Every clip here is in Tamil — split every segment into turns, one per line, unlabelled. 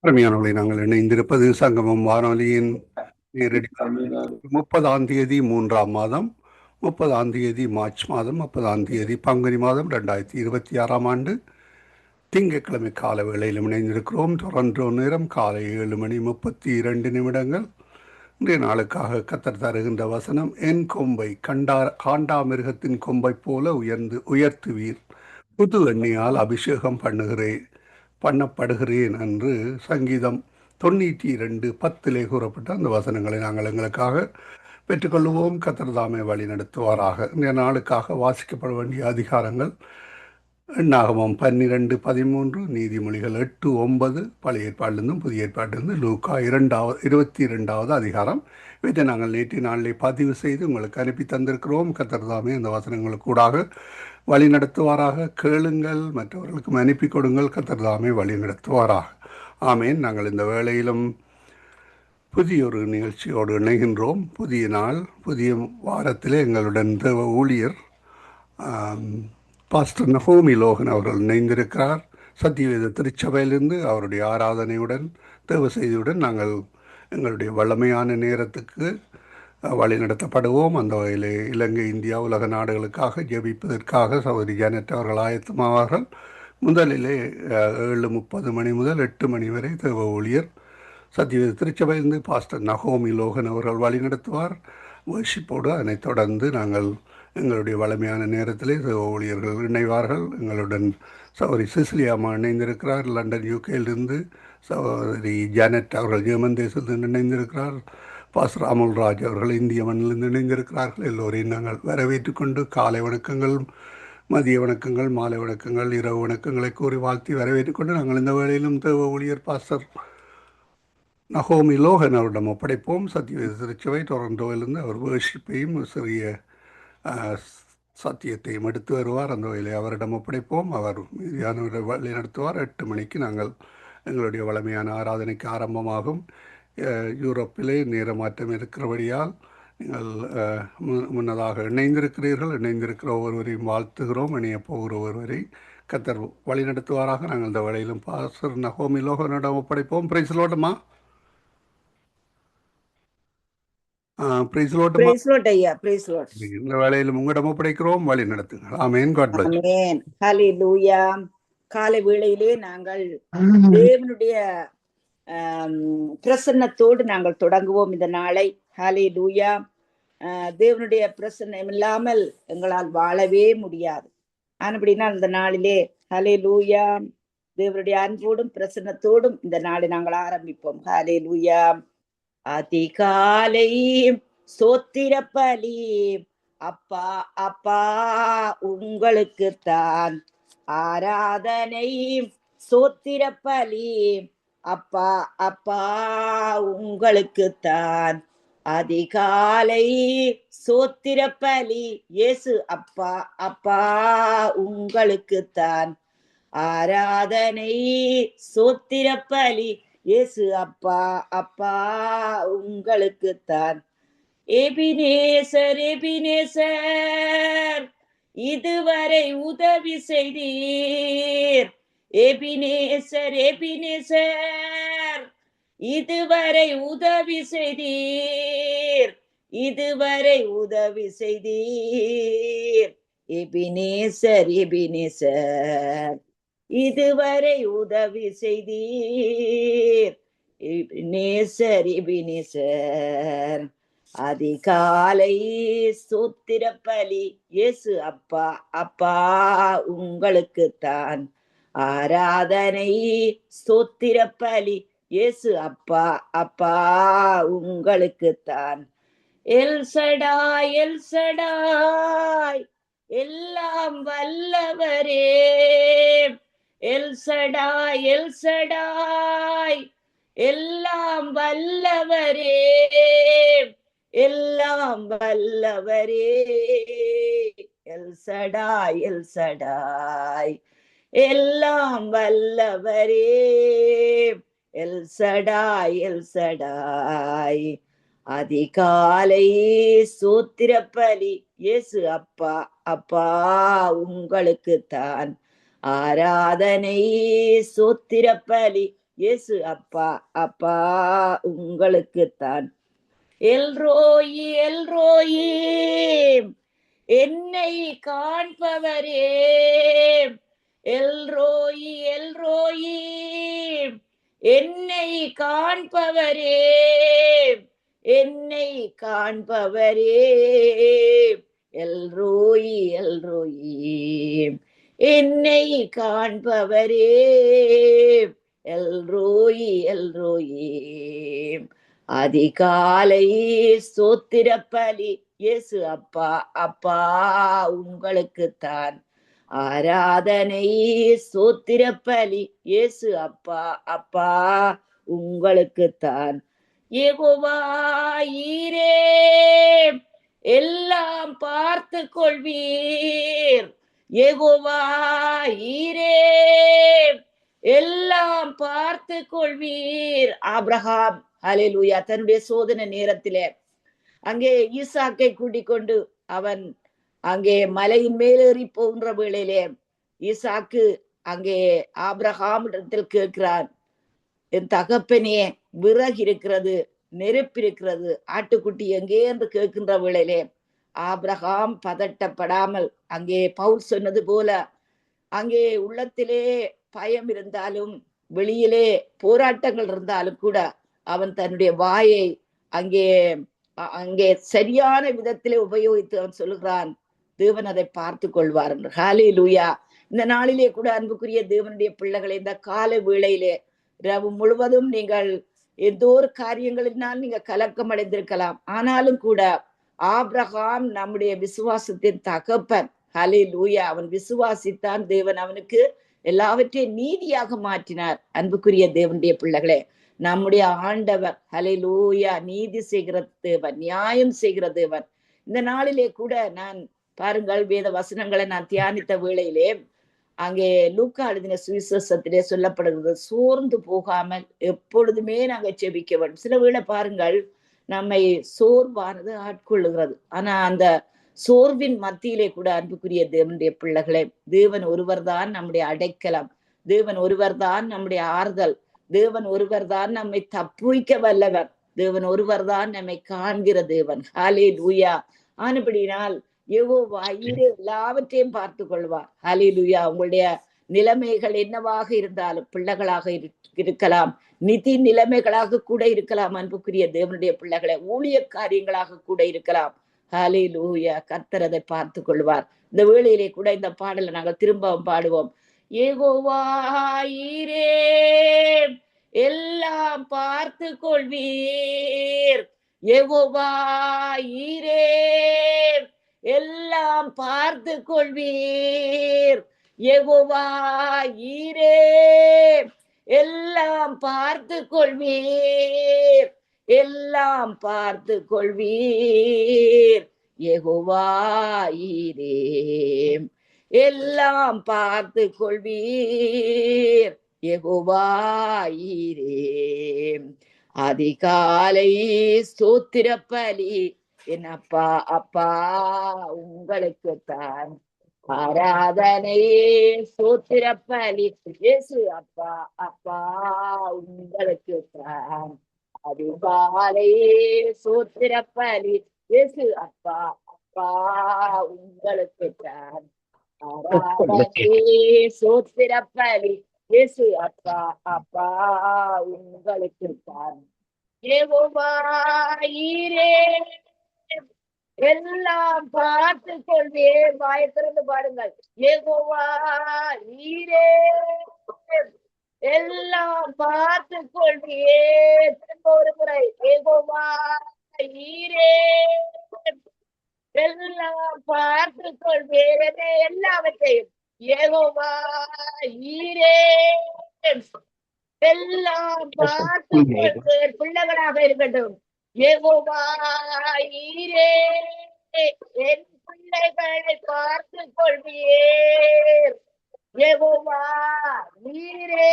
அருமையானவர்களை நாங்கள் இணைந்திருப்பது சங்கமம் வானொலியின் நேரடி 30ஆம் தேதி 3ஆம் மாதம் 30ஆம் தேதி மார்ச் மாதம் 30ஆம் தேதி பங்குனி மாதம் 2026ஆம் ஆண்டு திங்கட்கிழமை கால வேளையில் இணைந்திருக்கிறோம். டொரண்டோ நேரம் காலை 7:32 இன்றைய நாளுக்காக கத்தர் தருகின்ற வசனம், என் கொம்பை காண்டாமிருகத்தின் கொம்பை போல உயர்த்துவீர், புது எண்ணெயால் அபிஷேகம் பண்ணப்படுகிறேன் என்று சங்கீதம் 92:10 கூறப்பட்ட அந்த வசனங்களை நாங்கள் எங்களுக்காக பெற்றுக்கொள்வோம். கர்த்தர் தாமே வழி நடத்துவாராக. இந்த நாளுக்காக வாசிக்கப்பட வேண்டிய அதிகாரங்கள் எண்ணாகமம் 12:13, நீதிமொழிகள் 8:9, பழைய ஏற்பாட்டிலிருந்தும் புதிய ஏற்பாட்டிலிருந்து லூக்கா 22வது அதிகாரம். இவற்றை நாங்கள் நேற்று நாளிலே பதிவு செய்து உங்களுக்கு அனுப்பி தந்திருக்கிறோம். கர்த்தர் தாமே அந்த வசனங்களுக்கு கூடாக வழி நடத்துவாராக. கேளுங்கள், மற்றவர்களுக்கும் அனுப்பி கொடுங்கள். கர்த்தர் தாமே வழி நடத்துவாராக. ஆமேன். நாங்கள் இந்த வேளையிலும் புதிய ஒரு நிகழ்ச்சியோடு இணைகின்றோம். புதிய நாள், புதிய வாரத்திலே எங்களுடன் தேவ ஊழியர் பாஸ்டர் நகோமி லோகன் அவர்கள் இணைந்திருக்கிறார். சத்தியவேத திருச்சபையிலிருந்து அவருடைய ஆராதனையுடன் தேவ செய்தியுடன் நாங்கள் எங்களுடைய வல்லமையான நேரத்துக்கு வழிநடத்தப்படுவோம். அந்த வகையிலே இலங்கை, இந்தியா, உலக நாடுகளுக்காக ஜெபிப்பதற்காக சகோதரி ஜானட் அவர்கள் ஆயத்தமாவார்கள். முதலிலே 7:30 முதல் 8 மணி வரை தேவ ஊழியர் சத்தியவேத திருச்சபையிலிருந்து பாஸ்டர் நகோமி லோகன் அவர்கள் வழிநடத்துவார் வர்ஷிப்போடு. அதனைத் தொடர்ந்து நாங்கள் எங்களுடைய வளமையான நேரத்திலே தேவ ஊழியர்கள் இணைவார்கள். எங்களுடன் சகோதரி சிசிலியாமா இணைந்திருக்கிறார் லண்டன் யூகேயிலிருந்து. சகோதரி ஜானட் அவர்கள் ஜெர்மன் தேசத்திலிருந்து இணைந்திருக்கிறார். பாஸ்டர் அமுல்ராஜ் அவர்கள் இந்திய மண்ணிலிருந்து இணைந்திருக்கிறார்கள். எல்லோரையும் நாங்கள் வரவேற்று கொண்டு காலை வணக்கங்கள், மதிய வணக்கங்கள், மாலை வணக்கங்கள், இரவு வணக்கங்களை கூறி வாழ்த்தி வரவேற்று கொண்டு நாங்கள் இந்த வேளையிலும் தேவ ஊழியர் பாஸ்டர் நகோமி லோகன் அவரிடம் ஒப்படைப்போம். சத்தியவேத திருச்சபை டொரண்டோவிலிருந்து அவர் வேர்ஷிப்பையும் சிறிய சத்தியத்தையும் எடுத்து வருவார். அந்த வகையில் அவரிடம் ஒப்படைப்போம். அவர் மீதியான வழி நடத்துவார். 8 மணிக்கு நாங்கள் எங்களுடைய வளமையான ஆராதனைக்கு ஆரம்பமாகும். யூரோப்பிலே நேர மாற்றம் இருக்கிறபடியால் நீங்கள் முன்னதாக இணைந்திருக்கிற ஒருவரையும் வாழ்த்துகிறோம். இணைய போகிற ஒருவரை கர்த்தர் வழி நடத்துவாராக. நாங்கள் இந்த வேளையிலும் பாஸ்டர் நகோமி லோகனிடம் ஒப்படைப்போம். பிரைஸ் லோட்டமா, இந்த வேளையிலும் உங்களிடம் ஒப்படைக்கிறோம். வழி நடத்துங்கள். Amen. God bless.
Amen. Hallelujah. காலை வேளையிலே நாங்கள் தேவனுடைய பிரசன்னத்தோடு நாங்கள் தொடங்குவோம் இந்த நாளை. ஹல்லேலூயா. தேவனுடைய பிரசன்னம் இல்லாமல் எங்களால் வாழவே முடியாது. அப்படின்னா இந்த நாளிலே ஹல்லேலூயா தேவனுடைய அன்போடும் பிரசன்னத்தோடும் இந்த நாளை நாங்கள் ஆரம்பிப்போம். ஹல்லேலூயா. அதிகாலை சோத்திர பலி அப்பா அப்பா உங்களுக்குத்தான் ஆராதனை, சோத்திர பலி அப்பா அப்பா உங்களுக்குத்தான் அதிகாலை சோத்திர பலி இயேசு அப்பா அப்பா உங்களுக்குத்தான் ஆராதனை, சோத்திர பலி இயேசு அப்பா அப்பா உங்களுக்குத்தான். எபினேசர் எபினேசர் இதுவரை உதவி செய்தீர். எபினேசர் எபினேசர் இதுவரை உதவி செய்தீர். இதுவரை உதவி செய்தீர். எபினேசர் எபினேசர் இதுவரை உதவி செய்தீர். எபினேசர் எபினேசர் அதிகாலை சோத்திர பலி இயேசு அப்பா அப்பா உங்களுக்குத்தான் ஆராதனை, சோத்திர பலி இயேசு அப்பா அப்பா உங்களுக்குத்தான். எல்சடாய் எல்சடாய் எல்லாம் வல்லவரே, எல்சடாய் எல்சடாய் எல்லாம் வல்லவரே, எல்லாம் வல்லவரே, எல்சடாய் எல்சடாய் எல்லாம் வல்லவரே, எல்சடாய் எல்சடாய் அதிகாலை சோத்திர பலி இயேசு அப்பா அப்பா உங்களுக்குத்தான் ஆராதனை, சோத்திர பலி இயேசு அப்பா அப்பா உங்களுக்குத்தான். எல்ரோயி எல்ரோயி என்னை காண்பவரே, எல்ரோயி எல்ரோயி என்னை காண்பவரே, என்னை காண்பவரே, எல்ரோயி எல்ரோயி என்னை காண்பவரே, எல்ரோயி எல்ரோயி. அதிகாலை ஸ்தோத்திரப்பலி இயேசு அப்பா அப்பா உங்களுக்குத்தான். ஆராதனை ஸ்தோத்திரப்பலி இயேசு அப்பா அப்பா உங்களுக்குத்தான். யெகோவா ஈரே எல்லாம் பார்த்து கொள்வீர், யெகோவா ஈரே எல்லாம் பார்த்து கொள்வீர். ஆபிரகாம் ஹல்லேலூயா தன்னுடைய சோதனை நேரத்திலே அங்கே ஈசாக்கை கூட்டிக் கொண்டு அவன் அங்கே மலையின் மேலேறி போகின்ற வேளையிலே ஈசாக்கு அங்கே ஆபிரகாம் இடத்தில் கேட்கிறான், என் தகப்பனே விறகு இருக்கிறது, நெருப்பு இருக்கிறது, ஆட்டுக்குட்டி எங்கே என்று கேட்கின்ற வேளையிலே ஆபிரகாம் பதட்டப்படாமல் அங்கே பவுல் சொன்னது போல அங்கே உள்ளத்திலே பயம் இருந்தாலும் வெளியிலே போராட்டங்கள் இருந்தாலும் கூட அவன் தன்னுடைய வாயை அங்கே அங்கே சரியான விதத்திலே உபயோகித்து அவன் சொல்லுகிறான், தேவன் அதை பார்த்து கொள்வார் என்று. ஹல்லேலூயா. இந்த நாளிலே கூட அன்புக்குரிய தேவனுடைய பிள்ளைகளை இந்த கால வேளையிலே இரவு முழுவதும் நீங்கள் ஏதோ ஒரு காரியங்களினால் நீங்க கலக்கம் அடைந்திருக்கலாம். ஆனாலும் கூட ஆபிரகாம் நம்முடைய விசுவாசத்தின் தகப்பன். ஹல்லேலூயா. அவன் விசுவாசித்தான், தேவன் அவனுக்கு எல்லாவற்றையும் நீதியாக மாற்றினார். அன்புக்குரிய தேவனுடைய பிள்ளைகளே, நம்முடைய ஆண்டவர் ஹல்லேலூயா நீதி செய்கிற தேவன், நியாயம் செய்கிற தேவன். இந்த நாளிலே கூட நான் பாருங்கள் வேத வசனங்களை நான் தியானித்த வேளையிலே அங்கே லூக்கா எழுதின சுவிசேஷத்திலே சொல்லப்படுகிறது, சோர்ந்து போகாமல் எப்பொழுதுமே நாங்கள் செபிக்க வேண்டும். சில வேளை பாருங்கள் நம்மை சோர்வானது ஆட்கொள்ளுகிறது. ஆனா அந்த சோர்வின் மத்தியிலே கூட அன்புக்குரிய தேவனுடைய பிள்ளைகளே, தேவன் ஒருவர் தான் நம்முடைய அடைக்கலம், தேவன் ஒருவர் தான் நம்முடைய ஆறுதல், தேவன் ஒருவர் தான் நம்மை தப்புவிக்க வல்லவர், தேவன் ஒருவர் தான் நம்மை காண்கிற தேவன். ஹல்லேலூயா. ஆனபடினால் யெகோவா ஈரே எல்லாவற்றையும் பார்த்து கொள்வார். ஹல்லேலூயா. உங்களுடைய நிலைமைகள் என்னவாக இருந்தாலும், பிள்ளைகளாக இருக்கலாம், நிதி நிலைமைகளாக கூட இருக்கலாம், அன்புக்குரிய தேவனுடைய பிள்ளைகளை ஊழிய காரியங்களாக கூட இருக்கலாம். ஹல்லேலூயா. கர்த்தர் அதை பார்த்து கொள்வார். இந்த வேளையிலே கூட இந்த பாடலை நாங்கள் திரும்பவும் பாடுவோம். யெகோவா ஈரே எல்லாம் பார்த்து கொள்வீர், யெகோவா ஈரே எல்லாம் பார்த்து கொள்வீர், யெகோவா ஈரே எல்லாம் பார்த்து கொள்வீர், எல்லாம் பார்த்து கொள்வீர், யெகோவா ஈரே எல்லாம் பார்த்து கொள்வீர், யெகோவா ஈரே. அதிகாலை ஸ்தோத்திரப்பலி என் அப்பா அப்பா உங்களுக்குத்தான். ஆராதனை ஸ்தோத்திரப்பலி இயேசு அப்பா அப்பா உங்களுக்குத்தான். அதிகாலை ஸ்தோத்திரப்பலி இயேசு அப்பா அப்பா உங்களுக்குத்தான். ஆராதனை ஸ்தோத்திரப்பலி இயேசு அப்பா அப்பா உங்களுக்குத்தான். யெகோவா ஈரே எல்லாம் பார்த்து கொள்வீர். வாயை திறந்து பாருங்கள். யெகோவா ஈரே எல்லாம் பார்த்து கொள்வீர். ஒரு முறை யெகோவா ஈரே எல்லாம் பார்த்து கொள்வீர். எல்லாவற்றையும் யெகோவா ஈரே எல்லாம் பார்த்து கொள்வீர். பிள்ளைகளாக இருக்கட்டும், யெகோவா ஈரே என் பிள்ளைகளை பார்த்து கொள்வீர், யெகோவா ஈரே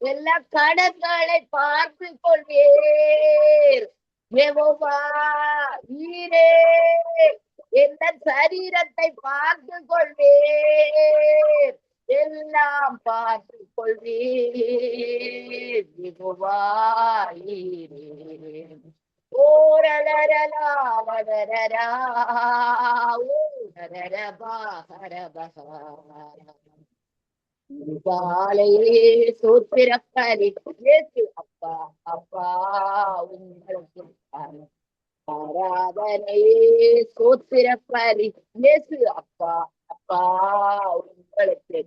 எல்லா கடன்களை பார்த்து கொள்வீர், யெகோவா ஈரே எந்த சரீரத்தை பார்த்து கொள்வீர், எல்லாம் பார்த்து கொள்வீர் யெகோவாயீரே. ஓரலரலா வதரரா, ஓரரபா ஹரபஹா. காலையே சோத்திரப்பரி இயேசு அப்பா அப்பா உங்களுக்கு ஆராதனையே சோத்திரப்பரி இயேசு அப்பா அப்பா உங்களுக்கு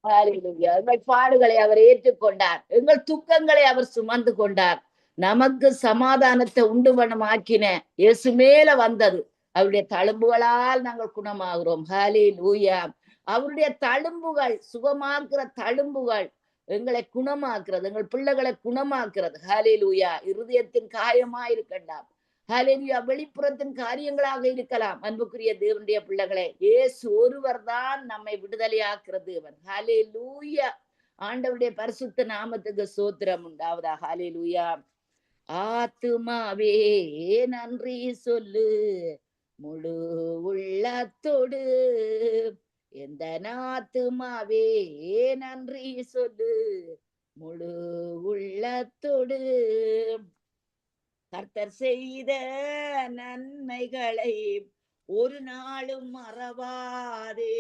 ஹalleluya. எங்கள் பாடுகளை அவர் ஏற்றுக்கொண்டார், எங்கள் துக்கங்களை அவர் சுமந்து கொண்டார். நமக்கு சமாதானத்தை உண்டு பண்ணமாக்கின இயேசு மேல வந்தது. அவருடைய தழும்புகளால் நாங்கள் குணமாகிறோம். ஹalleluya. அவருடைய தழும்புகள், சுகமாக்குற தழும்புகள் எங்களை குணமாக்குறது, எங்கள் பிள்ளைகளை குணமாக்குறது. ஹalleluya. இருதயத்தின் காயமா இருக்கண்டாம், ஹalleluya, வெளிப்புறத்தின் காரியங்களாக இருக்கலாம். அன்புக்குரிய தேவனுடைய பிள்ளைகளே, இயேசு ஒருவர் தான் நம்மை விடுதலையாக்குற தேவன். ஹalleluya. ஆண்டவருடைய பரிசுத்த நாமத்துக்கு ஸ்தோத்திரம் உண்டாவதா. ஹalleluya. ஆத்துமாவே நன்றி சொல்லு முழு உள்ளத்தோடு, எந்த ஆத்துமாவே நன்றி சொல்லு முழு உள்ளத்தோடு. கர்த்தர் செய்த நன்மைகளை ஒரு நாளும் மறவாதே.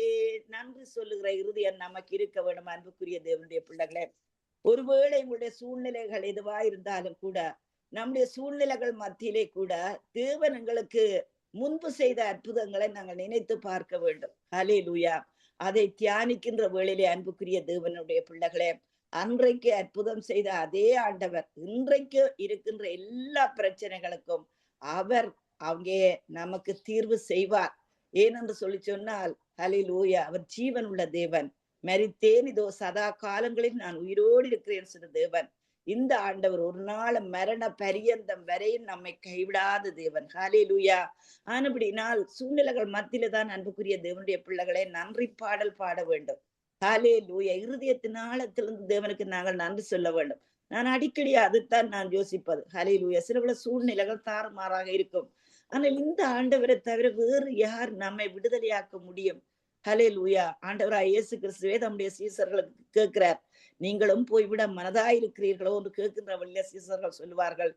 நன்றி சொல்லுகிற இருதயம் நமக்கு இருக்க வேண்டும். அன்புக்குரிய தேவனுடைய பிள்ளைகளே, ஒருவேளை உங்களுடைய சூழ்நிலைகள் எதுவா இருந்தாலும் கூட, நம்முடைய சூழ்நிலைகள் மத்தியிலே கூட தேவன் எங்களுக்கு முன்பு செய்த அற்புதங்களை நாங்கள் நினைத்து பார்க்க வேண்டும். ஹல்லேலூயா. அதை தியானிக்கின்ற வேளையிலே அன்புக்குரிய தேவனுடைய பிள்ளைகளே, அன்றைக்கு அற்புதம் செய்த அதே ஆண்டவர் இன்றைக்கு இருக்கின்ற எல்லா பிரச்சனைகளுக்கும் அவர் அங்கே நமக்கு தீர்வு செய்வார். ஏனென்று சொல்லி சொன்னால், ஹல்லேலூயா, அவர் ஜீவன் உள்ள தேவன். மரித்தேன், இதோ சதா காலங்களில் நான் உயிரோடு இருக்கிறேன் சொன்ன தேவன். இந்த ஆண்டவர் ஒரு நாள் மரண பரியந்தம் வரையும் நம்மை கைவிடாத தேவன். ஹல்லேலூயா. ஆனபடினால் சூழ்நிலைகள் மத்தியில தான் அன்புக்குரிய தேவனுடைய பிள்ளைகளை நன்றி பாடல் பாட வேண்டும். ஹல்லேலூயா. இருதயத்தின் ஆழத்திலிருந்து தேவனுக்கு நாங்கள் நன்றி சொல்ல வேண்டும். நான் அடிக்கடி அதுதான் நான் யோசிப்பது. ஹல்லேலூயா. சில பல சூழ்நிலைகள் தாறுமாறாக இருக்கும், ஆனால் இந்த ஆண்டவரை தவிர வேறு யார் நம்மை விடுதலையாக்க முடியும்? ஹல்லேலூயா. ஆண்டவராய் இயேசு கிறிஸ்துவே தம்முடைய சீசர்களுக்கு கேட்கிறார், நீங்களும் போய்விட மனதாயிருக்கிறீர்களோ என்று கேட்கின்ற வழியில சீசர்கள் சொல்லுவார்கள்,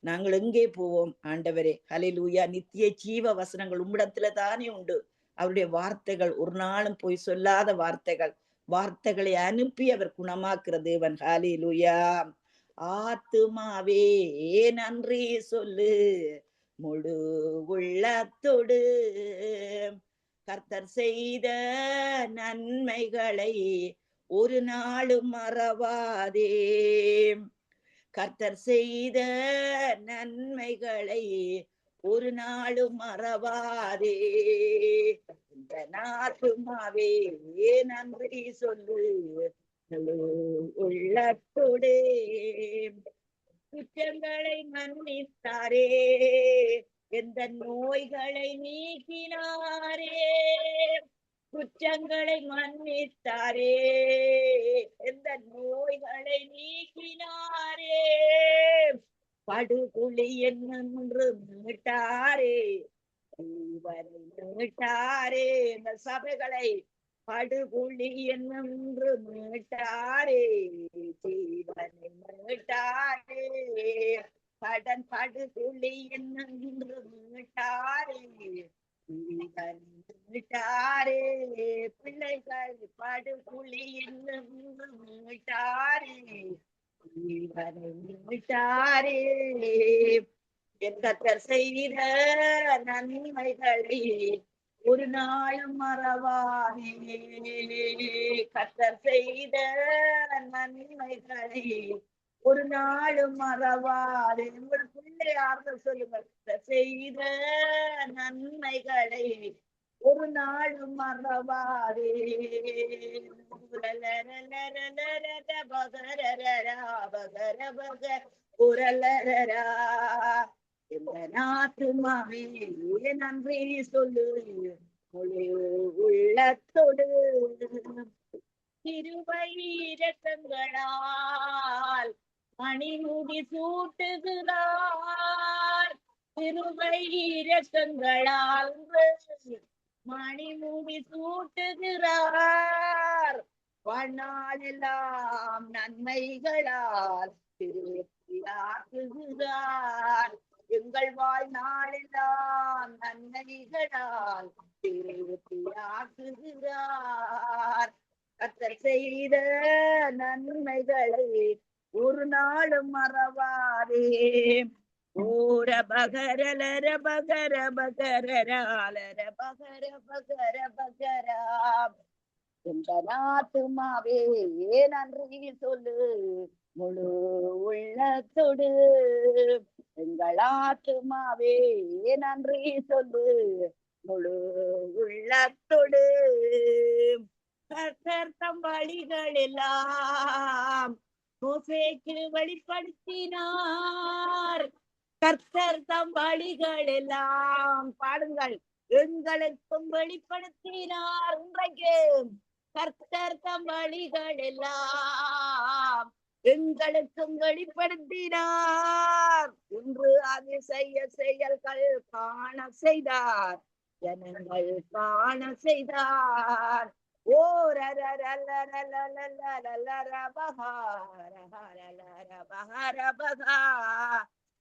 நாங்கள் எங்கே போவோம் ஆண்டவரே? ஹல்லேலூயா. நித்திய ஜீவ வசனங்கள் உம்மிடத்துல தானே உண்டு. அவருடைய வார்த்தைகள் ஒரு நாளும் போய் சொல்லாத வார்த்தைகள். வார்த்தைகளை அனுப்பி அவர் குணமாக்குற தேவன். ஹல்லேலூயா. ஆத்துமாவே நன்றி சொல்லு முழு உள்ளத்தோடு, கர்த்தர் செய்த நன்மைகளை ஒரு நாளும் மறவாதே. கர்த்தர் செய்த நன்மைகளை ஒரு நாளும் மறவாதே. இந்த ஆத்துமாவே நன்றி சொல்லு முழு உள்ளத்தோடு, குற்றங்களை மன்னித்தாரே, எந்த நோய்களை நீக்கினாரே. குற்றங்களை மன்னித்தாரே, எந்த நோய்களை நீக்கினாரே. படுகுழி என்று மீட்டாரே, ஜீவனை மீட்டாரே. இந்த சபைகளை படுகுழி என்று மீட்டாரே, ஜீவனை மீட்டாரே. கடன் படுகுழி என்று மீட்டாரே, ஜீவனை மீட்டாரே. பிள்ளைகள் படுகுழி என்று மீட்டாரே, ஜீவனை மீட்டாரே. கர்த்தர் செய்த நன்மைகளை ஒரு நாளும் மறவாதே. கர்த்தர் செய்த நன்மைகளை ஒரு நாளும் மறவாதே. உங்கள் பிள்ளை ஆறுதல் சொல்லுங்கள், கர்த்தர் செய்த நன்மைகளை ஒரு நாளும் மறவாதே. இந்த ஆத்துமாவே நன்றி சொல்லு முழு உள்ளத்தோடு. கிருபை இரக்கங்களால் மணிமுடி சூட்டுகிறார். கிருபை இரக்கங்களால் மணிமுடி சூட்டுகிறார். வாழ்நாளெல்லாம் நன்மைகளால் திருப்தியாக்குகிறார். எங்கள் வாழ்நாளெல்லாம் நன்மைகளால் திருப்தியாக்குகிறார். கர்த்தர் செய்த நன்மைகளை ஒரு நாளும் மறவாதே. ஓர பகரலர பகர பகரலர பகர பகர பகரா. என்ற நாட்டுமாவே நன்றி சொல்லு முழு உள்ளத்தோடு. எங்கள் ஆத்துமாவே நன்றி சொல்லு முழு உள்ளத்தோடு. கர்த்தர் தம் வழிகள் எல்லாம் மோசேக்கு வெளிப்படுத்தினார். கர்த்தர் தம் வழிகள் எல்லாம் பாடுங்கள் எங்களுக்கும் வெளிப்படுத்தினார். இன்றைக்கு கர்த்தர் தம் வழிகள் எல்லாம் எங்களுக்கும் வெளிப்படுத்தினார். இன்று அதிசய செயல்கள் காண செய்தார். ஜனங்கள் காண செய்தார்.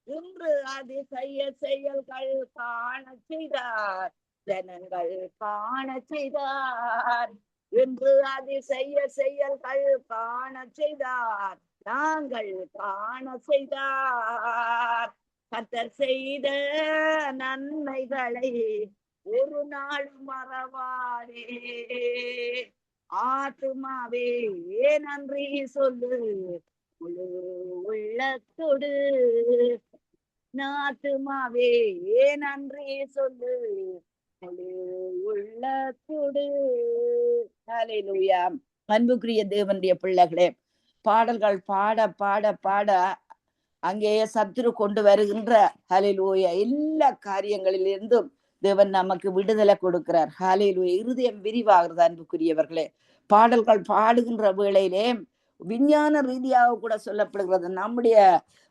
இன்று அதிசய செயல்கள் காண செய்தார். ஜனங்கள் காண செய்தார். இன்று அதிசய செயல்கள் காண செய்தார். நாங்கள் காண செய்தார். கர்த்தர் செய்த நன்மைகளை ஒரு நாள் மறவாதே. ஆத்துமாவே நன்றி சொல்லு முழு உள்ளத்தோடு. நாத்துமாவே நன்றி சொல்லு முழு உள்ளத்தோடு. ஹல்லேலூயா. அன்புக்குரிய தேவனுடைய பிள்ளைகளே, பாடல்கள் பாட பாட பாட அங்கே சத்துரு கொண்டு வருகின்ற ஹல்லேலூயா எல்லா காரியங்களிலிருந்தும் தேவன் நமக்கு விடுதலை கொடுக்கிறார். ஹல்லேலூயா. இருதயம் விரிவாகிறது அன்புக்குரியவர்களே. பாடல்கள் பாடுகின்ற வேளையிலே விஞ்ஞான ரீதியாக கூட சொல்லப்படுகிறது. நம்முடைய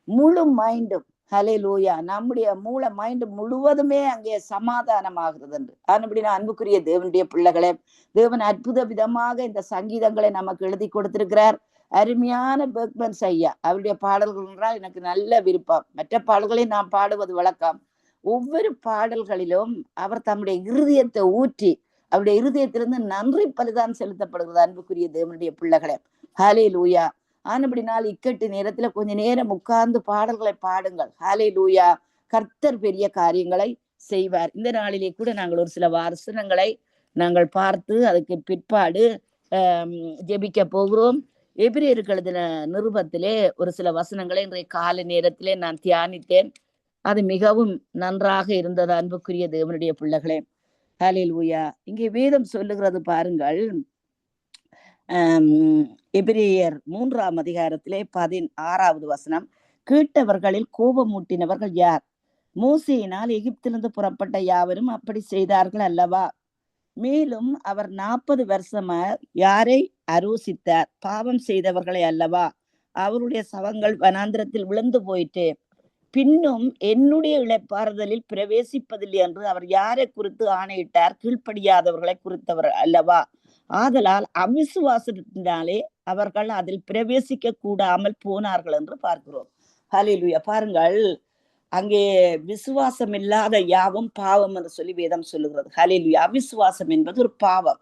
முழு மைண்டும் ஹல்லேலூயா நம்முடைய மூளை மைண்டு முழுவதுமே அங்கே சமாதானமாகிறது என்று. அப்படின்னா அன்புக்குரிய தேவனுடைய பிள்ளைகளே, தேவன் அற்புத விதமாக இந்த சங்கீதங்களை நமக்கு எழுதி கொடுத்திருக்கிறார். அருமையான பெர்க்மன்ஸ் ஐயா அவருடைய பாடல்கள் என்றால் எனக்கு நல்ல விருப்பம். மற்ற பாடல்களை நான் பாடுவது வழக்கம். ஒவ்வொரு பாடல்களிலும் அவர் தம்முடைய இருதயத்தை ஊற்றி அவருடைய இருதயத்திலிருந்து நன்றி பலிதான் செலுத்தப்படுகிறது அன்புக்குரிய தேவனுடைய பிள்ளைகளே. ஹல்லேலூயா. ஆனபடினால் இக்கட்டு நேரத்துல கொஞ்ச நேரம் உட்கார்ந்து பாடல்களை பாடுங்கள். ஹல்லேலூயா. கர்த்தர் பெரிய காரியங்களை செய்வார். இந்த நாளிலே கூட நாங்கள் ஒரு சில வசனங்களை நாங்கள் பார்த்து அதுக்கு பிற்பாடு ஜெபிக்க போகிறோம். எபிரேயருக்கு எழுதின நிருபத்திலே ஒரு சில வசனங்களை இன்றைய காலை நேரத்திலே நான் தியானித்தேன். அது மிகவும் நன்றாக இருந்தது அன்புக்குரிய தேவனுடைய பிள்ளைகளே. ஹல்லேலூயா. இங்கே வேதம் சொல்லுகிறது பாருங்கள். எபிரேயர் 3ஆம் அதிகாரத்திலே 16வது வசனம். கேட்டவர்களில் கோபமூட்டினவர்கள் யார்? மோசேயினால் எகிப்திலிருந்து புறப்பட்ட யாவரும் அப்படி செய்தார்கள் அல்லவா? மேலும் அவர் 40 வருஷமா யாரை அரோசித்தார்? பாவம் செய்தவர்களை அல்லவா? அவருடைய சவங்கள் வனாந்திரத்தில் விழுந்து போயிட்டு பின்னும் என்னுடைய இளைப்பாறுதலில் பிரவேசிப்பதில்லை என்று அவர் யாரை குறித்து ஆணையிட்டார்? கீழ்ப்படியாதவர்களை குறித்தவர் அல்லவா? ஆதலால் அவிசுவாசத்தினாலே அவர்கள் அதில் பிரவேசிக்க கூடாமல் போனார்கள் என்று பார்க்கிறோம். ஹல்லேலூயா. பாருங்கள், அங்கே விசுவாசம் இல்லாத யாவும் பாவம் என்று சொல்லி வேதம் சொல்லுகிறது. ஹல்லேலூயா. அவிசுவாசம் என்பது ஒரு பாவம்.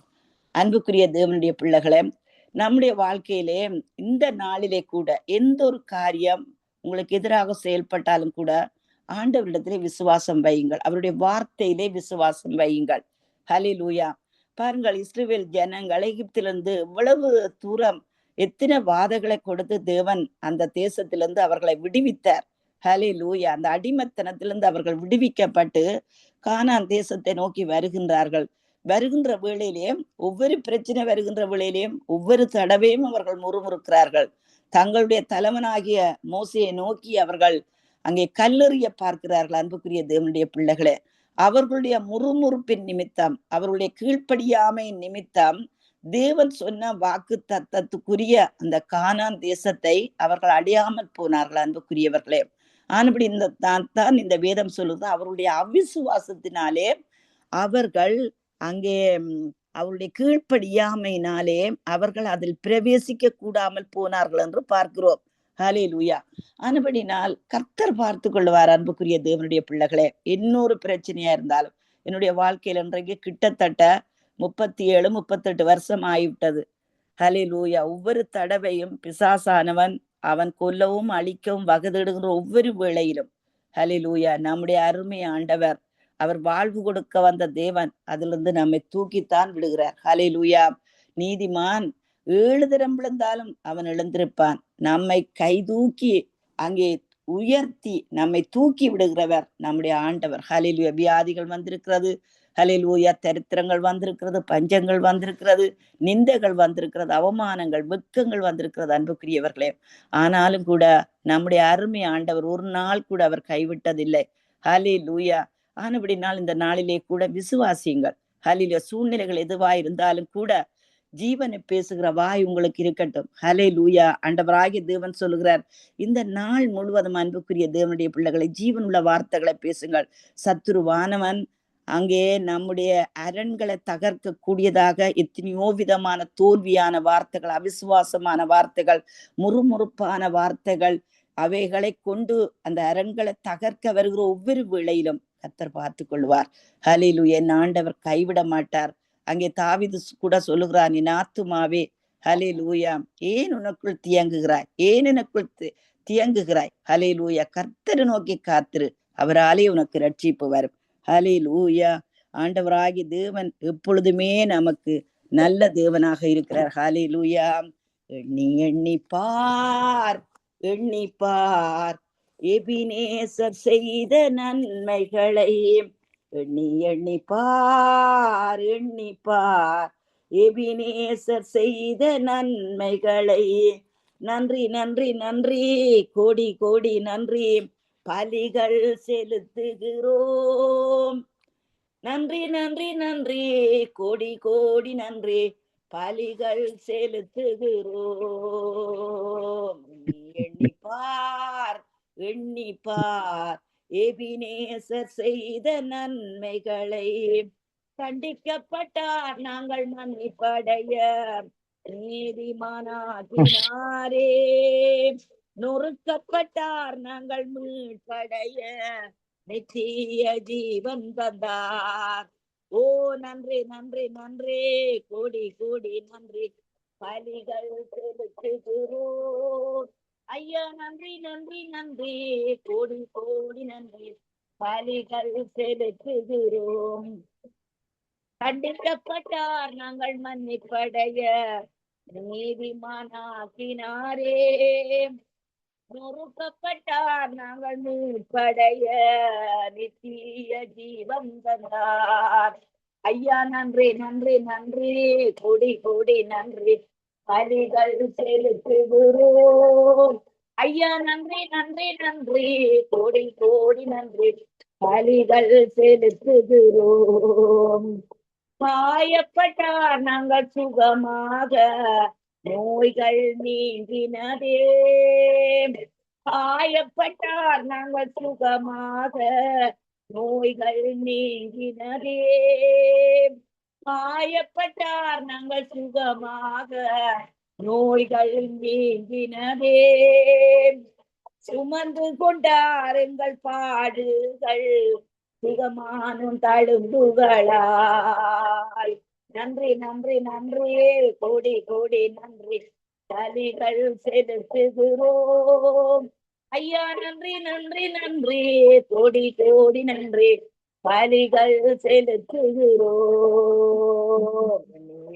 அன்புக்குரிய தேவனுடைய பிள்ளைகளே, நம்முடைய வாழ்க்கையிலே இந்த நாளிலே கூட எந்த ஒரு காரியம் உங்களுக்கு எதிராக செயல்பட்டாலும் கூட ஆண்டவரிடத்திலே விசுவாசம் வையுங்கள். அவருடைய வார்த்தையிலே விசுவாசம் வையுங்கள். ஹல்லேலூயா. பாருங்கள், இஸ்ரவேல் ஜனங்கள் எகிப்திலிருந்து எவ்வளவு தூரம் எத்தனை வாதைகளை கொடுத்து தேவன் அந்த தேசத்திலிருந்து அவர்களை விடுவித்தார். ஹல்லேலூயா. அந்த அடிமைத்தனத்திலிருந்து அவர்கள் விடுவிக்கப்பட்டு கானான் தேசத்தை நோக்கி வருகின்றார்கள். வருகின்ற வேளையிலேயும் ஒவ்வொரு பிரச்சனை வருகின்ற வேளையிலேயும் ஒவ்வொரு தடவையும் அவர்கள் முறுமுறுக்கிறார்கள். தங்களுடைய தலைவனாகிய மோசையை நோக்கி அவர்கள் அங்கே கல்லெறிய பார்க்கிறார்கள். அன்புக்குரிய தேவனுடைய பிள்ளைகளே, அவர்களுடைய முறுமுறுப்பின் நிமித்தம், அவர்களுடைய கீழ்ப்படியாமை நிமித்தம் தேவன் சொன்ன வாக்கு தத்தத்துக்குரிய அந்த கானான் தேசத்தை அவர்கள் அடையாமல் போனார்கள். அன்புக்குரியவர்களே, ஆனபடி தான் இந்த வேதம் சொல்லுது, அவருடைய அவிசுவாசத்தினாலே அவர்கள் அங்கே அவருடைய கீழ்ப்படியாமையினாலே அவர்கள் அதில் பிரவேசிக்க கூடாமல் போனார்கள் என்று பார்க்கிறோம். ஹல்லேலூயா. ஆனபடினால் கர்த்தர் பார்த்து கொள்வார். அன்புக்குரிய தேவனுடைய பிள்ளைகளே, இன்னொரு பிரச்சனையா இருந்தாலும் என்னுடைய வாழ்க்கையில் இன்றைக்கு கிட்டத்தட்ட 37 38 வருஷம் ஆகிவிட்டது. ஹல்லேலூயா. ஒவ்வொரு தடவையும் பிசாசானவன் அவன் கொல்லவும் அழிக்கவும் வகதிடுகிற ஒவ்வொரு வேளையிலும் ஹல்லேலூயா நம்முடைய அருமை ஆண்டவர் அவர் வாழ்வு கொடுக்க வந்த தேவன் அதிலிருந்து நம்மை தூக்கித்தான் விடுகிறார். ஹல்லேலூயா. நீதிமான் 7 தரம் விழுந்தாலும் அவன் எழுந்திருப்பான். நம்மை கைதூக்கி அங்கே உயர்த்தி நம்மை தூக்கி விடுகிறவர் நம்முடைய ஆண்டவர். ஹல்லேலூயா. வியாதிகள் வந்திருக்கிறது, ஹல்லேலூயா, தரித்திரங்கள் வந்திருக்கிறது, பஞ்சங்கள் வந்திருக்கிறது, நிந்தைகள் வந்திருக்கிறது, அவமானங்கள், வெட்கங்கள் வந்திருக்கிறது அன்புக்குரியவர்களே. ஆனாலும் கூட நம்முடைய அருமை ஆண்டவர் ஒரு நாள் கூட அவர் கைவிட்டதில்லை. ஹல்லேலூயா. ஆனபடினால் இந்த நாளிலே கூட விசுவாசியுங்கள். ஹல்லேலூயா. சூழ்நிலைகள் எதுவா இருந்தாலும் கூட ஜீவனை பேசுகிற வாய் உங்களுக்கு இருக்கட்டும். ஹல்லேலூயா. ஆண்டவராகிய தேவன் சொல்லுகிறார், இந்த நாள் முழுவதும் அன்புக்குரிய தேவனுடைய பிள்ளைகளை ஜீவனுள்ள வார்த்தைகளை பேசுங்கள். சத்துருவானவன் அங்கே நம்முடைய அரண்களை தகர்க்க கூடியதாக எத்தனையோ விதமான தோல்வியான வார்த்தைகள், அவிசுவாசமான வார்த்தைகள், முறுமுறுப்பான வார்த்தைகள், அவைகளை கொண்டு அந்த அரண்களை தகர்க்க வருகிற ஒவ்வொரு வேளையிலும் கர்த்தர் பார்த்து கொள்வார். ஹல்லேலூயா. என் ஆண்டவர் கைவிட மாட்டார். அங்கே தாவீது கூட சொல்லுகிறார், என் ஆத்துமாவே ஹல்லேலூயா, ஏன் உனக்குள் தியங்குகிறாய், ஏன் எனக்குள் தியங்குகிறாய்? ஹல்லேலூயா. கர்த்தரை நோக்கி காத்திரு, அவராலே உனக்கு ரட்சிப்பு வரும். ஹல்லேலூயா. ஆண்டவராகிய தேவன் எப்பொழுதுமே நமக்கு நல்ல தேவனாக இருக்கிறார். ஹல்லேலூயா. எண்ணி எண்ணி பார், எண்ணி பார், எபினேசர் செய்த நன்மைகளை. எண்ணி எண்ணி பார், எண்ணி பார், எபினேசர் செய்த நன்மைகளை. நன்றி நன்றி நன்றி, கோடி கோடி நன்றி, பலிகள் செலுத்துகிறோம். நன்றி நன்றி நன்றி, கோடி கோடி நன்றி, பலிகள் செலுத்துகிறோம். எண்ணி பார், எண்ணி பார், எபினேசர் செய்த நன்மைகளை. கண்டிக்கப்பட்டார் நாங்கள் மன்னிப்படைய, நீதிமானாக்கினாரே. நொறுக்கப்பட்டார் நாங்கள் மீட்படைய, நித்திய ஜீவன் தந்தார். ஓ நன்றி நன்றி நன்றி, கோடி கோடி நன்றி, பலிகள் செலுத்துகிறோம். ஐயா நன்றி நன்றி நன்றி, கோடி கோடி நன்றி, பலிகள் செலுத்துகிறோம். கண்டிக்கப்பட்டார் நாங்கள் மன்னிப்படைய, நீதிமானாக்கினாரே. நொறுக்கப்பட்டார் நாங்கள் மீட்படைய, நித்திய ஜீவன் தந்தார். ஐயா நன்றி நன்றி நன்றி, கோடி கோடி நன்றி, பலிகள் செலுத்துகிறோம். ஐயா நன்றி நன்றி நன்றி, கோடி கோடி நன்றி, பலிகள் செலுத்துகிறோம். காயப்பட்டார் நாங்கள் சுகமாக, நோய்கள் நீங்கினதே. காயப்பட்டார் நாங்கள் சுகமாக, நோய்கள் நீங்கினதே. காயப்பட்டார் நாங்கள் சுகமாக, நோய்கள் நீங்கினதே. சுமந்து கொண்டார் எங்கள் பாடுகள், சுகமானும் தழும்புகளாய். நன்றி நன்றி நன்றி, கோடி கோடி நன்றி, பலிகள் செலுத்துகிறோம். ஐயா நன்றி நன்றி நன்றி, கோடி கோடி நன்றி, பலிகள் செலுத்துகிறோம்.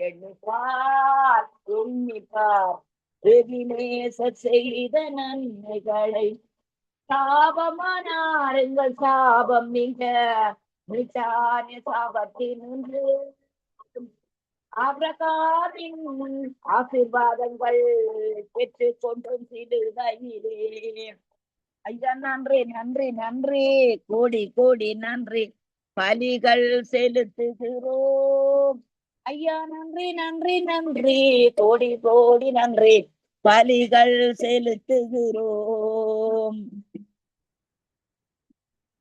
எண்ணிப்பார், எண்ணிப்பார், எபினேசர் செய்த நன்மைகளை. சாபமானார் எங்கள் சாபம் நீங்க, மிட்டான சாபத்தினின்று ஆபிரகாமின் ஆசீர்வாதங்கள் பெற்றுக் கொண்டும் சிலுவையிலே. ஐயா நன்றி நன்றி நன்றி, கோடி கோடி நன்றி, பலிகள் செலுத்துகிறோம். ஐயா நன்றி நன்றி நன்றி, கோடி கோடி நன்றி, பலிகள் செலுத்துகிறோம்.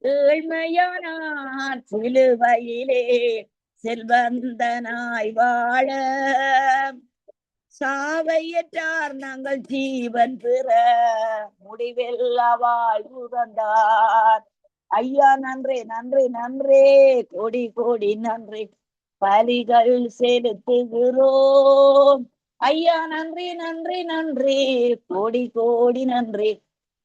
ஏழ்மையானார் சிலுவையிலே, செல்வந்தனாய் வாழ சாவையற்றார் நாங்கள் ஜீவன் பெற முடிவெல்லா வாழ்வு தந்தார். ஐயா நன்றே நன்றே நன்றே, கோடி கோடி நன்றி, பலிகள் செலுத்துகிறோம். ஐயா நன்றி நன்றி நன்றி, கோடி கோடி நன்றி,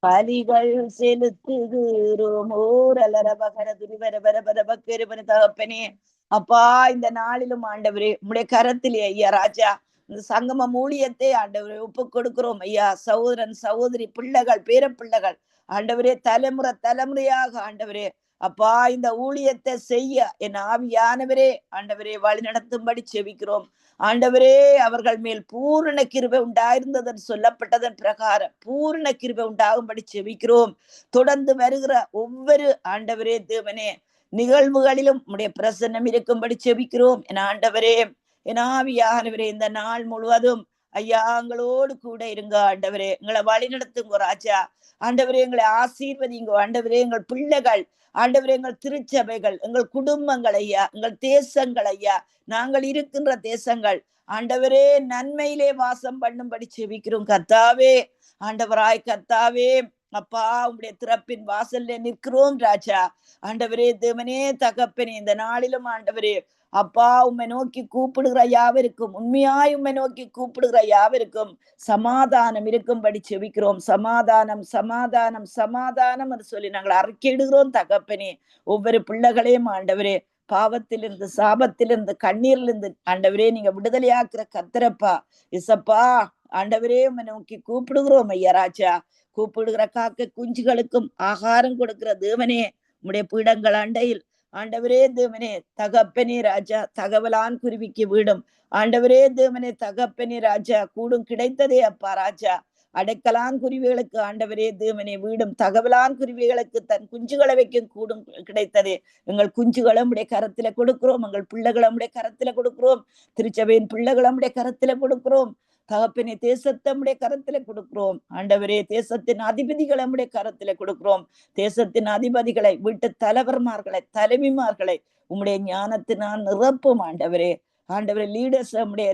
பலிகள் செலுத்துகிறோம். ஓரலரபகர துரிவரபரபரபக்கெருபன தகப்பனே, அப்பா இந்த நாளிலும் ஆண்டவரே உம்முடைய கரத்திலே ஐயா ராஜா இந்த சங்கம ஊழியத்தை ஆண்டவரே ஒப்பு கொடுக்கிறோம் ஐயா. சகோதரன் சகோதரி பிள்ளைகள் பேர பிள்ளைகள் ஆண்டவரே தலைமுறை தலைமுறையாக ஆண்டவரே அப்பா இந்த ஊழியத்தை செய்ய என் ஆவியானவரே ஆண்டவரே வழி நடத்தும்படி செபிக்கிறோம். ஆண்டவரே அவர்கள் மேல் பூரண கிருபை உண்டாயிருந்ததன் சொல்லப்பட்டதன் பிரகாரம் பூரண கிருபை உண்டாகும்படி செபிக்கிறோம். தொடர்ந்து வருகிற ஒவ்வொரு ஆண்டவரே தேவனே நிகழ்வுகளிலும் உடைய பிரசன்னம் இருக்கும்படி செபிக்கிறோம். என் ஆண்டவரே என் ஆவியானவரே இந்த நாள் முழுவதும் ஐயா எங்களோடு கூட இருங்க ஆண்டவரே, எங்களை வழி நடத்துங்க ராஜா. ஆண்டவரே எங்களை ஆசீர்வதிங்க ஆண்டவரே. எங்கள் பிள்ளைகள் ஆண்டவரே, எங்கள் திருச்சபைகள், எங்கள் குடும்பங்கள் ஐயா, எங்கள் தேசங்கள் ஐயா, நாங்கள் இருக்கின்ற தேசங்கள் ஆண்டவரே நன்மையிலே வாசம் பண்ணும்படி செபிக்கிறோம் கர்த்தாவே. ஆண்டவராய் கர்த்தாவே அப்பா உங்களுடைய திறப்பின் வாசல்ல நிற்கிறோம் ராஜா. ஆண்டவரே தேவனே தகப்பனே இந்த நாளிலும் ஆண்டவரே அப்பா உம்மை நோக்கி கூப்பிடுகிற யாவருக்கும், உண்மையாய் உம்மை நோக்கி கூப்பிடுகிற யாவருக்கும் சமாதானம் இருக்கும்படி செபிக்கிறோம். சமாதானம் சமாதானம் சமாதானம் என்று சொல்லி நாங்கள் அறிக்கையிடுகிறோம் தகப்பனே. ஒவ்வொரு பிள்ளைகளையும் ஆண்டவரே பாவத்திலிருந்து சாபத்திலிருந்து கண்ணீரிலிருந்து ஆண்டவரே நீங்க விடுதலையாக்குற கர்த்தரப்பா இசப்பா. ஆண்டவரே உம்மை நோக்கி கூப்பிடுகிறோம் ஐயா ராஜா. கூப்பிடுகிற காக்க குஞ்சுகளுக்கும் ஆகாரம் கொடுக்கிற தேவனே உம்முடைய பீடங்கள் அண்டையில் ஆண்டவரே தேவனே தகப்பனே ராஜா தகவலான் குருவிக்கு வீடும் ஆண்டவரே தேவனே தகப்பனே ராஜா கூடும் கிடைத்ததே அப்பா ராஜா. அடைக்கலான் குருவிகளுக்கு ஆண்டவரே தேவனே வீடும் தகவலான் குருவிகளுக்கு தன் குஞ்சுகளை வைக்கும் கூடும் கிடைத்ததே. எங்கள் குஞ்சுகளை உடைய கரத்துல கொடுக்கிறோம், எங்கள் பிள்ளைகளை உடைய கரத்துல கொடுக்கிறோம், திருச்சபையின் பிள்ளைகளை உடைய கரத்துல கொடுக்கிறோம் தகப்பனே. தேசத்தை உடைய கரத்துல கொடுக்கிறோம் ஆண்டவரே. தேசத்தின் அதிபதிகளை நம்முடைய கரத்துல கொடுக்கிறோம். தேசத்தின் அதிபதிகளை வீட்டு தலைவர்மார்களை தலைவிமார்களை உம்முடைய ஞானத்தினால் நிரப்பும் ஆண்டவரே. ஆண்டவரே லீடர்ஸ் நம்முடைய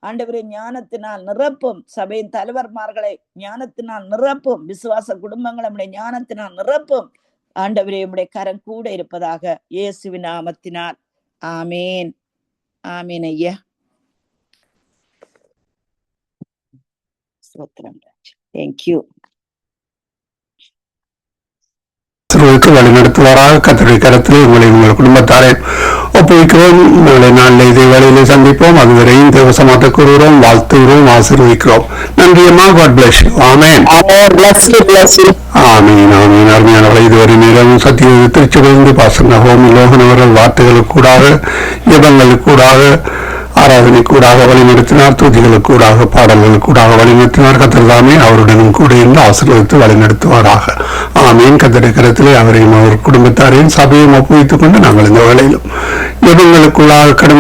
ஆண்டவரே ஞானத்தினால் நிரப்பும். சபையின் தலைவர்மார்களை ஞானத்தினால் நிரப்பும். விசுவாச குடும்பங்களை நம்முடைய ஞானத்தினால் நிரப்பும் ஆண்டவரே. உம்முடைய கரம் கூட இருப்பதாக இயேசுவின் நாமத்தினால் ஆமேன். ஆமேன் ஐயா. தேங்க்யூ.
வழிநடத்துவாராக கர்த்தருடைய கரத்திலே உங்களை உங்கள் குடும்பத்தாரை ஒப்புவிக்கிறோம். நாளை நாளில் இதே வேளையிலே சந்திப்போம். அதுவரையும் தேவசமாட்ட கூறுகிறோம், வாழ்த்துகிறோம், ஆசீர்வதிக்கிறோம். நன்றி அம்மா. God bless you. ஆமென். ஆமீன் ஆமீன். அருமையானவர்களை இதுவரை நேரம் சத்திய திருச்சபையிலிருந்து பாசன ஹோமி லோகன் அவர்கள் வார்த்தைகளுக்கூடாக ஜெபங்களுக்கூடாக ஆராதனைக்கூடாக வழிநடத்தினார். தூதிகளுக்கூடாக பாடல்களுக்கூடாக வழிநடத்தினார். கர்த்தர்தாமே அவருடனும் கூட இருந்து ஆசீர்வதித்து வழிநடத்துவாராக. ஆமீன். கர்த்தருடைய கரத்திலே அவரையும் அவர் குடும்பத்தாரையும் சபையும் ஒப்புவித்துக் கொண்டு நாங்கள் இந்த வேளையிலும் ஜெபங்களுக்குள்ளாக கடந்து